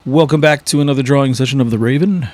Welcome back to another drawing session of The Raven.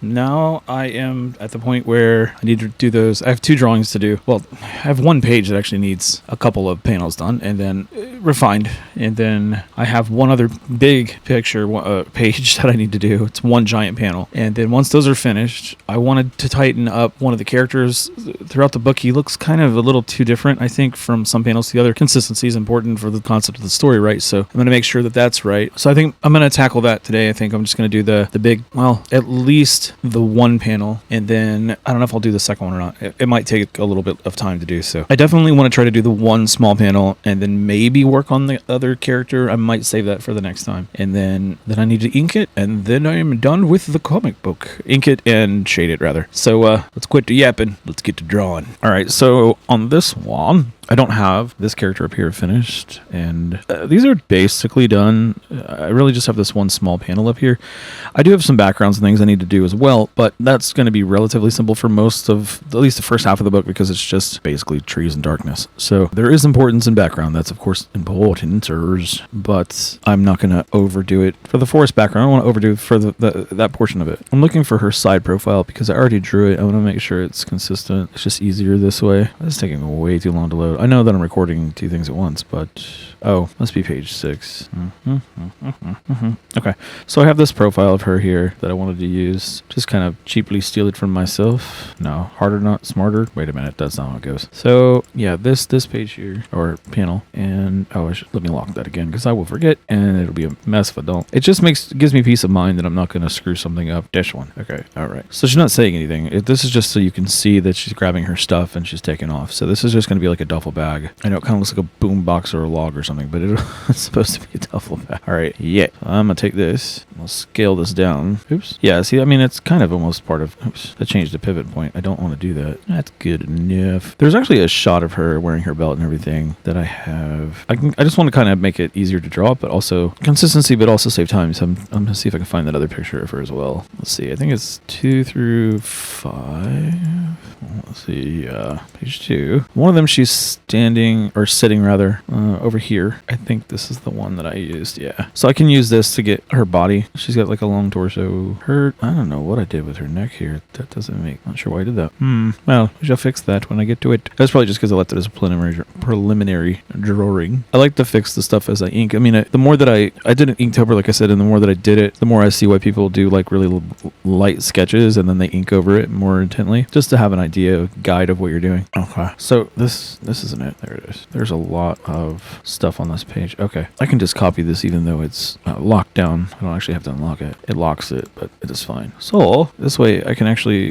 Now I am at the point where I need to do those. I have two drawings to do. Well, I have one page that actually needs a couple of panels done and then refined. And then I have one other big picture page that I need to do. It's one giant panel. And then once those are finished, I wanted to tighten up one of the characters. Throughout the book, he looks kind of a little too different, I think, from some panels to the other. Consistency is important for the concept of the story, right? So I'm going to make sure that that's right. So I think I'm going to tackle that today. I think I'm just going to do the big, well, at least the one panel, and then I don't know if I'll do the second one or not. It might take a little bit of time to do so. I definitely want to try to do the one small panel and then maybe work on the other character. I might save that for the next time. And then I need to ink it, and then I am done with the comic book. Ink it and shade it, rather. So let's quit the yapping. Let's get to drawing. All right, so on this one, I don't have this character up here finished, and these are basically done. I really just have this one small panel up here. I do have some backgrounds and things I need to do as well, but that's going to be relatively simple for most of, at least the first half of the book, because it's just basically trees and darkness. So there is importance in background. That's, of course, important, but I'm not going to overdo it. For the forest background, I don't want to overdo it for that portion of it. I'm looking for her side profile because I already drew it. I want to make sure it's consistent. It's just easier this way. It's taking way too long to load. I know that I'm recording two things at once, but must be page 6. Okay, so I have this profile of her here that I wanted to use. Just kind of cheaply steal it from myself. No, harder, not smarter. Wait a minute, that's not how it goes. So yeah, this page here, or panel, and let me lock that again because I will forget and it'll be a mess if I don't. It just gives me peace of mind that I'm not going to screw something up. Dash one. Okay, all right. So she's not saying anything. This is just so you can see that she's grabbing her stuff and she's taking off. So this is just going to be like a duffel bag. I know it kind of looks like a boom box or a log or something, but it's supposed to be a duffel bag. All right, yeah. I'm gonna take this. I'll scale this down. Oops. Yeah, see, I mean, it's kind of almost part of. Oops. I changed the pivot point. I don't want to do that. That's good enough. There's actually a shot of her wearing her belt and everything that I have. I just want to kind of make it easier to draw, but also consistency, but also save time. So I'm gonna see if I can find that other picture of her as well. Let's see. I think it's 2 through 5. Let's see. Page 2. One of them, she's standing or sitting rather over here. I think this is the one that I used. Yeah. So I can use this to get her body. She's got like a long torso. I don't know what I did with her neck here. That doesn't make. Not sure why I did that. Well, I shall fix that when I get to it. That's probably just because I left it as a preliminary drawing. I like to fix the stuff as I ink. I mean, the more that I did an Inktober, like I said, and the more that I did it, the more I see why people do like really light sketches and then they ink over it more intently, just to have an idea, a guide of what you're doing. Okay. So this isn't it. There it is. There's a lot of stuff on this page. Okay. I can just copy this even though it's locked down. I don't actually have to unlock it. It locks it, but it is fine. So this way I can actually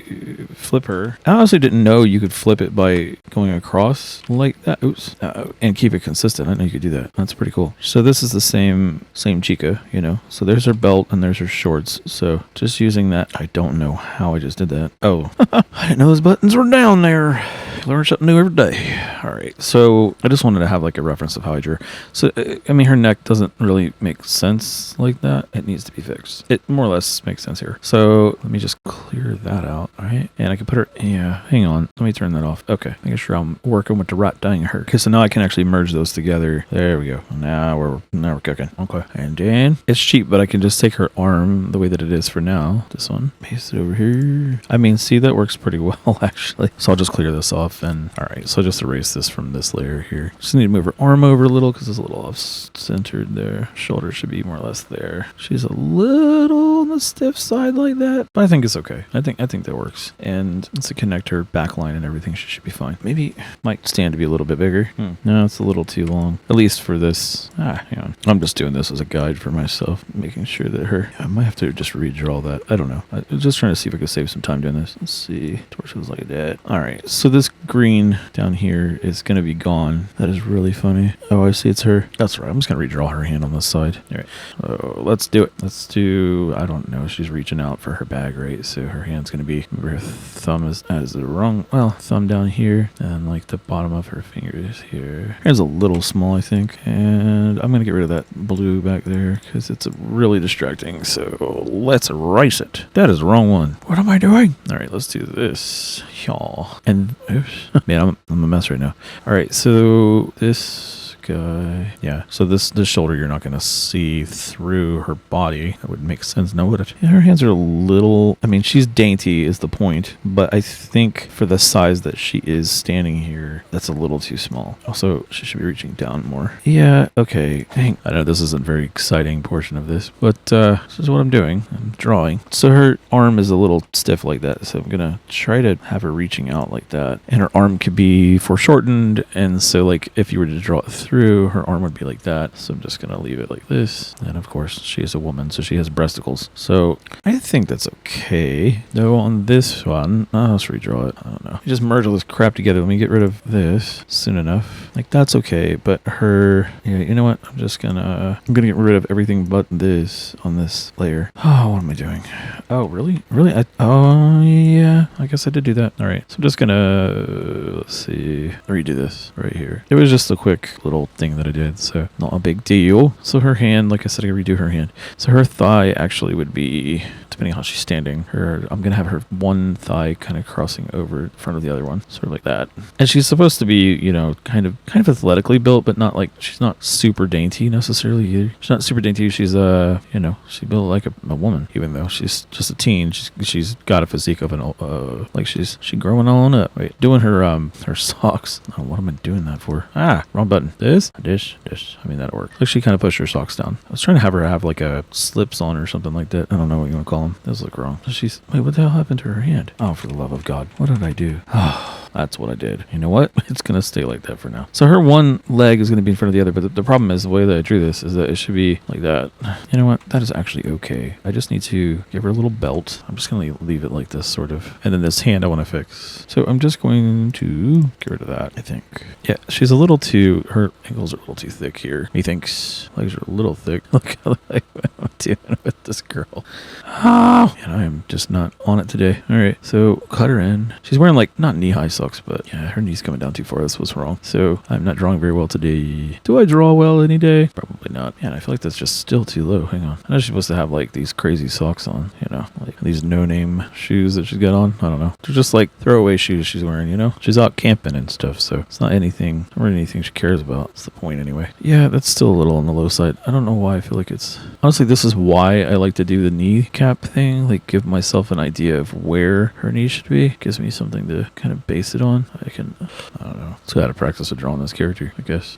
flip her. I honestly didn't know you could flip it by going across like that. Oops. And keep it consistent. I didn't know you could do that. That's pretty cool. So this is the same chica, you know. So there's her belt and there's her shorts. So just using that. I don't know how I just did that. Oh, I didn't know those buttons were down there. Learn something new every day. All right. So I just wanted to have like a reference of how I drew. So, I mean, her neck doesn't really make sense like that. It needs to be fixed. It more or less makes sense here. So let me just clear that out. All right. And I can put her, yeah, hang on. Let me turn that off. Okay. Making sure I'm working with the right dang her. Okay. So now I can actually merge those together. There we go. Now we're cooking. Okay. And then it's cheap, but I can just take her arm the way that it is for now. This one. Paste it over here. I mean, see, that works pretty well actually. So I'll just clear this off and all right. So just erase this from this layer here. Just need to move her arm over a little because it's a little off-centered there. Shoulder should be more or less there. She's a little on the stiff side like that, but I think it's okay. I think that works. And it's a connector backline and everything. She should be fine. Maybe might stand to be a little bit bigger. No, it's a little too long. At least for this. Hang on. I'm just doing this as a guide for myself, making sure that I might have to just redraw that. I don't know. I'm just trying to see if I could save some time doing this. Let's see. Torso's like that. All right. So this green down here is going to be gone. That is really funny. Oh, I see. It's her. That's right. I'm just going to redraw her hand on this side. All right. So let's do it. I don't know. She's reaching out for her bag, right? So her hand's going to be, her thumb is the wrong, well, thumb down here, and like the bottom of her fingers here. Her hand's a little small, I think, and I'm going to get rid of that blue back there because it's really distracting. So let's erase it. That is the wrong one. What am I doing? All right, let's do this. Y'all. And, oops. Man, I'm a mess right now. All right, so this guy, yeah, so this shoulder you're not going to see through her body. That would make sense now, would it? Yeah, her hands are a little, I mean, she's dainty is the point, but I think for the size that she is standing here, that's a little too small. Also, she should be reaching down more. Yeah, okay. Dang. I know this isn't a very exciting portion of this, but this is what I'm doing. I'm drawing. So her arm is a little stiff like that, so I'm going to try to have her reaching out like that, and her arm could be foreshortened, and so like if you were to draw it through, her arm would be like that. So I'm just gonna leave it like this. And of course she is a woman, so she has breasticles, so I think that's okay. Though on this one, let's redraw it. I don't know, you just merge all this crap together. Let me get rid of this soon enough. Like that's okay, but her, yeah, you know what, I'm gonna get rid of everything but this on this layer. Oh, what am I doing? Oh, really? Oh yeah, I guess I did do that. All right, so I'm just gonna, let's see, redo this right here. It was just a quick little thing that I did, so not a big deal. So her hand, like I said, I gotta redo her hand. So her thigh actually would be, depending on how she's standing, I'm gonna have her one thigh kind of crossing over in front of the other one, sort of like that. And she's supposed to be, you know, kind of athletically built, but not like, she's not super dainty necessarily either. She's not super dainty. She's you know, she's built like a woman, even though she's just a teen. She's got a physique of an like she's growing on up. Wait, doing her socks. Oh, what am I doing that for? Wrong button. This. I mean, that'll work. Like she kind of pushed her socks down. I was trying to have her have like a slips on or something like that. I don't know what you want to call them. Those look wrong. Wait, what the hell happened to her hand? Oh, for the love of God. What did I do? Oh, that's what I did. You know what? It's going to stay like that for now. So her one leg is going to be in front of the other, but the problem is the way that I drew this is that it should be like that. You know what? That is actually okay. I just need to give her a little belt. I'm just going to leave it like this, sort of. And then this hand I want to fix. So I'm just going to get rid of that, I think. Yeah, she's a little too, her ankles are a little too thick here. Methinks legs are a little thick. Look how I'm doing with this girl. Oh, and I am just not on it today. All right, so cut her in. She's wearing like not knee-high socks, but yeah, her knee's coming down too far. That's what's wrong. So I'm not drawing very well today. Do I draw well any day? Probably not. Man, I feel like that's just still too low. Hang on. I know she's supposed to have like these crazy socks on, you know, like these no-name shoes that she's got on. I don't know. They're just like throwaway shoes she's wearing, you know? She's out camping and stuff, so it's not anything she cares about. That's the point anyway. Yeah, that's still a little on the low side. I don't know why I feel like it's... Honestly, this is why I like to do the kneecap thing. Like, give myself an idea of where her knee should be. Gives me something to kind of base it on. I don't know. It's got to practice with drawing this character, I guess.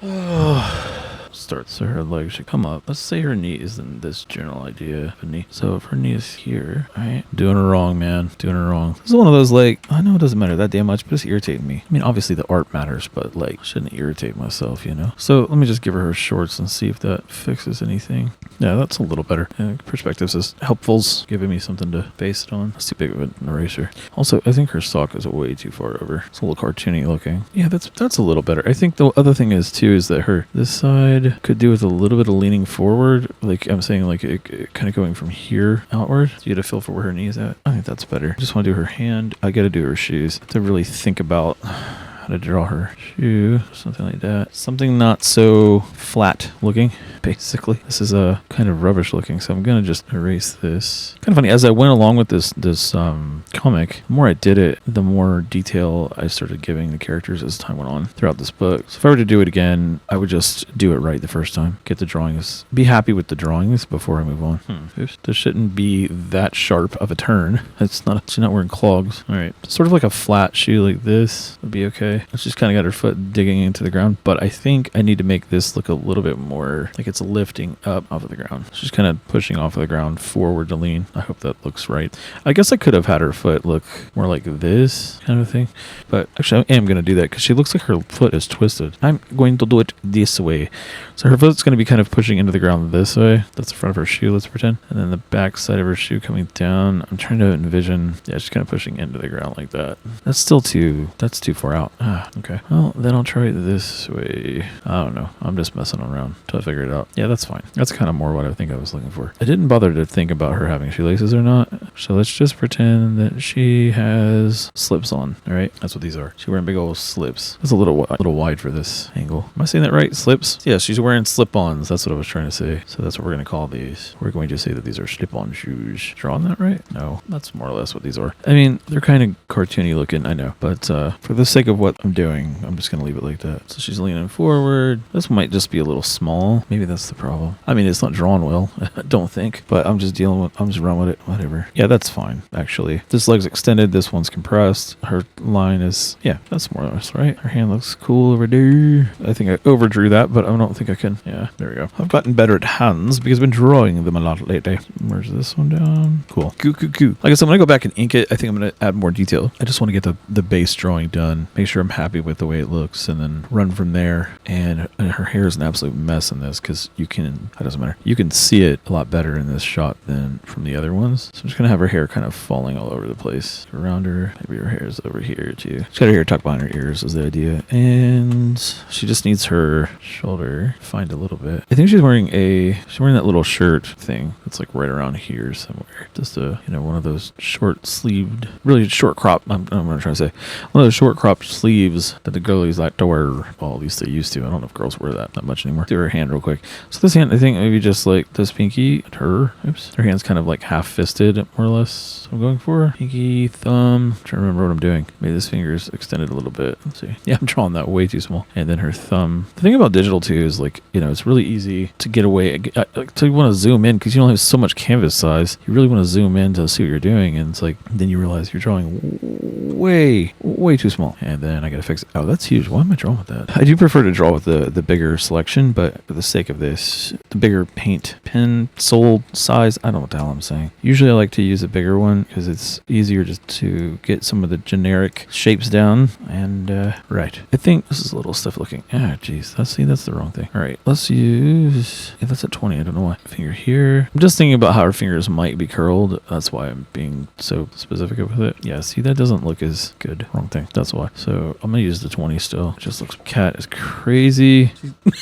Start so her leg should come up. Let's say her knee is in this general idea of a knee. So if her knee is here, right? Doing her wrong, man. Doing her wrong. This is one of those, like, I know it doesn't matter that damn much, but it's irritating me. I mean, obviously the art matters, but like, I shouldn't irritate myself, you know? So let me just give her shorts and see if that fixes anything. Yeah, that's a little better. Perspectives is helpful's giving me something to base it on. That's too big of an eraser. Also, I think her sock is way too far over. It's a little cartoony looking. Yeah, that's a little better. I think the other thing is too is that this side could do with a little bit of leaning forward. Like I'm saying, like it kind of going from here outward. So you get a feel for where her knee is at. I think that's better. I just want to do her hand. I got to do her shoes to really think about how to draw her shoe, something like that. Something not so flat looking, basically. This is a kind of rubbish looking, so I'm gonna just erase this. Kind of funny, as I went along with this comic, the more I did it, the more detail I started giving the characters as time went on throughout this book. So if I were to do it again, I would just do it right the first time. Get the drawings, be happy with the drawings before I move on. Oops, this shouldn't be that sharp of a turn. She's not wearing clogs. All right, sort of like a flat shoe like this would be okay. She's kind of got her foot digging into the ground, but I think I need to make this look a little bit more like it's lifting up off of the ground. She's kind of pushing off of the ground forward to lean. I hope that looks right. I guess I could have had her foot look more like this kind of thing, but actually I am going to do that because she looks like her foot is twisted. I'm going to do it this way. So her foot's going to be kind of pushing into the ground this way. That's the front of her shoe, let's pretend. And then the back side of her shoe coming down. I'm trying to envision, yeah, she's kind of pushing into the ground like that. That's too far out. Okay. Well, then I'll try it this way. I don't know. I'm just messing around till I figure it out. Yeah, that's fine. That's kind of more what I think I was looking for. I didn't bother to think about her having shoelaces or not. So let's just pretend that she has slips on. All right. That's what these are. She's wearing big old slips. That's a little wide for this angle. Am I saying that right? Slips? Yeah, she's wearing slip-ons. That's what I was trying to say. So that's what we're going to call these. We're going to say that these are slip-on shoes. Drawing that right? No, that's more or less what these are. I mean, they're kind of cartoony looking, I know. But for the sake of what I'm doing, I'm just going to leave it like that. So she's leaning forward. This might just be a little small. Maybe that's the problem. I mean, it's not drawn well, I don't think. But I'm just running with it. Whatever. Yeah, that's fine, actually. This leg's extended. This one's compressed. Her line is, yeah, that's more or less right. Her hand looks cool over there. I think I overdrew that, but I don't think I can. Yeah, there we go. I've gotten better at hands because I've been drawing them a lot lately. Where's this one down? Cool. Like I said, when I go back and ink it, I think I'm going to add more detail. I just want to get the base drawing done, make sure I'm happy with the way it looks, and then run from there. And her hair is an absolute mess in this because it doesn't matter. You can see it a lot better in this shot than from the other ones. So I'm just going to have her hair kind of falling all over the place around her. Maybe her hair is over here too. She's got her hair tucked behind her ears is the idea. And she just needs her shoulder find a little bit. I think she's wearing that little shirt thing that's like right around here somewhere. Just one of those short sleeved, really short crop. I'm going to try to say one of those short cropped sleeves that the girlies like to wear. Well, at least they used to. I don't know if girls wear that much anymore. Do her hand real quick. So this hand, I think maybe just like this pinky, her hand's kind of like half fisted, more or less. I'm going for pinky, thumb. I'm trying to remember what I'm doing. Maybe this finger's extended a little bit. Let's see. Yeah, I'm drawing that way too small. And then her thumb. The thing about digital too is like, it's really easy to get away, to want to zoom in because you don't have so much canvas size. You really want to zoom in to see what you're doing. And it's like, then you realize you're drawing way too small. And then I got to fix it. Oh, that's huge. Why am I drawing with that? I do prefer to draw with the bigger selection, but for the sake of this, the bigger paint pen sole size, I don't know what the hell I'm saying. Usually I like to use a bigger one because it's easier just to get some of the generic shapes down. And right, I think this is a little stiff looking. Geez, that's the wrong thing. All right, let's use, that's at 20. I don't know why. Finger here. I'm just thinking about how her fingers might be curled. That's why I'm being so specific with it. Yeah, see, that doesn't look as good. Wrong thing. That's why. So I'm gonna use the 20 still. It just looks, cat is crazy.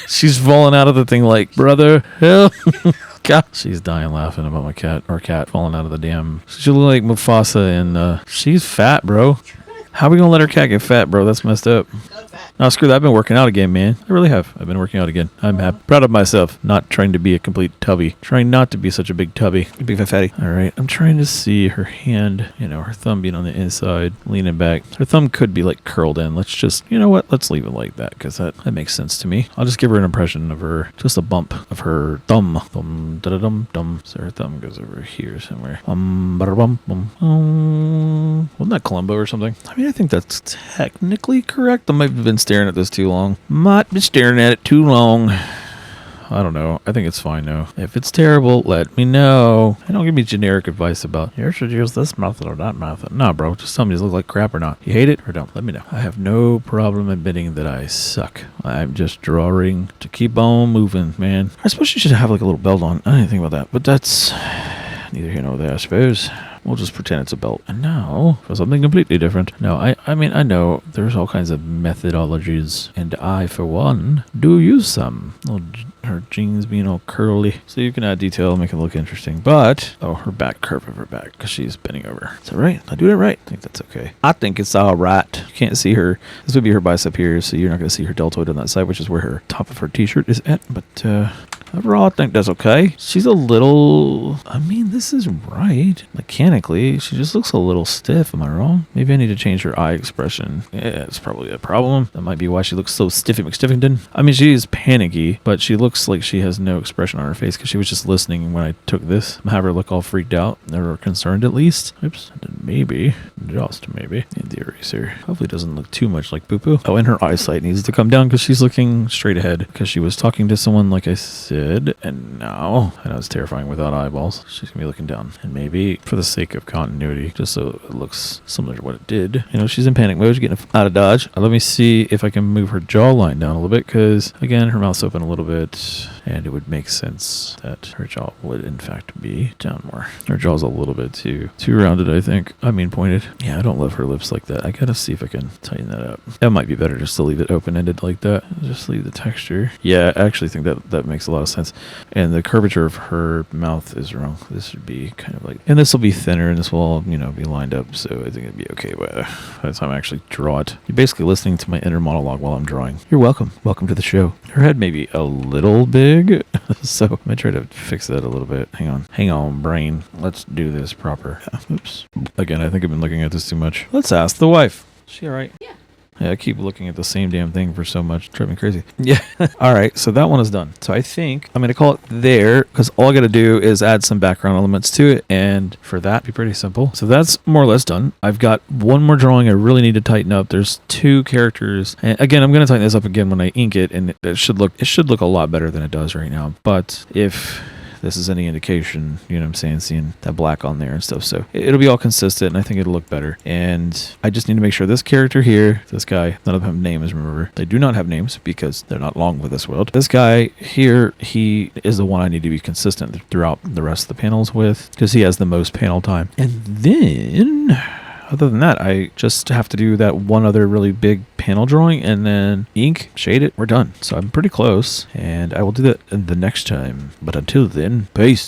She's falling out of the thing like, brother, help. God. She's dying laughing about my cat, or cat falling out of the damn. She look like Mufasa, and she's fat, bro. How are we gonna let her cat get fat, bro? That's messed up. No, screw that. I've been working out again, man. I really have. I've been working out again. I'm happy. Proud of myself. Not trying to be a complete tubby. Trying not to be such a big tubby. Big fat fatty. All right. I'm trying to see her hand, her thumb being on the inside, leaning back. Her thumb could be like curled in. Let's just, let's leave it like that because that makes sense to me. I'll just give her an impression of her, just a bump of her thumb. Thumb, da-da-dum-dum. So her thumb goes over here somewhere. Ba-da-bum, bum. Wasn't that Columbo or something? I mean, I think that's technically correct. I might have been staring at this too long. Might be staring at it too long. I don't know. I think it's fine now. If it's terrible, let me know. And don't give me generic advice about, you should use this method or that method. No, bro. Just tell me does it look like crap or not. You hate it or don't. Let me know. I have no problem admitting that I suck. I'm just drawing to keep on moving, man. I suppose you should have like a little belt on. I didn't think about that. But that's neither here nor there, I suppose. We'll just pretend it's a belt. And now for something completely different. No, I mean, I know there's all kinds of methodologies, and I, for one, do use some. Her jeans being all curly, so you can add detail, make it look interesting. But her back, curve of her back, because she's bending over. Is that right? I do it right. I think that's okay. I think it's all right. You can't see her. This would be her bicep here, so you're not going to see her deltoid on that side, which is where her top of her t-shirt is at. But overall, I think that's okay. She's a little, this is right. Mechanically, she just looks a little stiff. Am I wrong? Maybe I need to change her eye expression. Yeah, it's probably a problem. That might be why she looks so stiffy McStiffington. She is panicky, but she looks like she has no expression on her face because she was just listening when I took this. Have her look all freaked out or concerned at least. Oops. Maybe. Just maybe. And the eraser. Hopefully it doesn't look too much like poo-poo. Oh, and her eyesight needs to come down because she's looking straight ahead because she was talking to someone like I said, and now, I know it's terrifying without eyeballs, she's gonna be looking down. And maybe for the sake of continuity, just so it looks similar to what it did, she's in panic mode, she's getting out of dodge. Let me see if I can move her jawline down a little bit because, again, her mouth's open a little bit. and it would make sense that her jaw would in fact be down more. Her jaw's a little bit too rounded, I think. I mean pointed. Yeah, I don't love her lips like that. I gotta see if I can tighten that up. That might be better just to leave it open-ended like that. Just leave the texture. Yeah, I actually think that makes a lot of sense. And the curvature of her mouth is wrong. This should be kind of like, and this will be thinner, and this will all, be lined up, so I think it'd be okay by the time I actually draw it. You're basically listening to my inner monologue while I'm drawing. You're welcome. Welcome to the show. Her head may be a little big, so I'm gonna try to fix that a little bit. Hang on, brain. Let's do this proper. Oops. Again, I think I've been looking at this too much. Let's ask the wife. Is she alright? Yeah. Yeah, I keep looking at the same damn thing for so much. It's driving me crazy. Yeah. All right, so that one is done. So I think I'm going to call it there because all I got to do is add some background elements to it. And for that, it'd be pretty simple. So that's more or less done. I've got one more drawing I really need to tighten up. There's 2 characters. And again, I'm going to tighten this up again when I ink it. And it should look a lot better than it does right now. But if this is any indication, you know what I'm saying, seeing that black on there and stuff. So it'll be all consistent, and I think it'll look better. And I just need to make sure this character here, this guy, none of them have names, remember. They do not have names because they're not long with this world. This guy here, he is the one I need to be consistent throughout the rest of the panels with because he has the most panel time. And then, other than that, I just have to do that one other really big panel drawing and then ink, shade it, we're done. So I'm pretty close, and I will do that the next time. But until then, peace.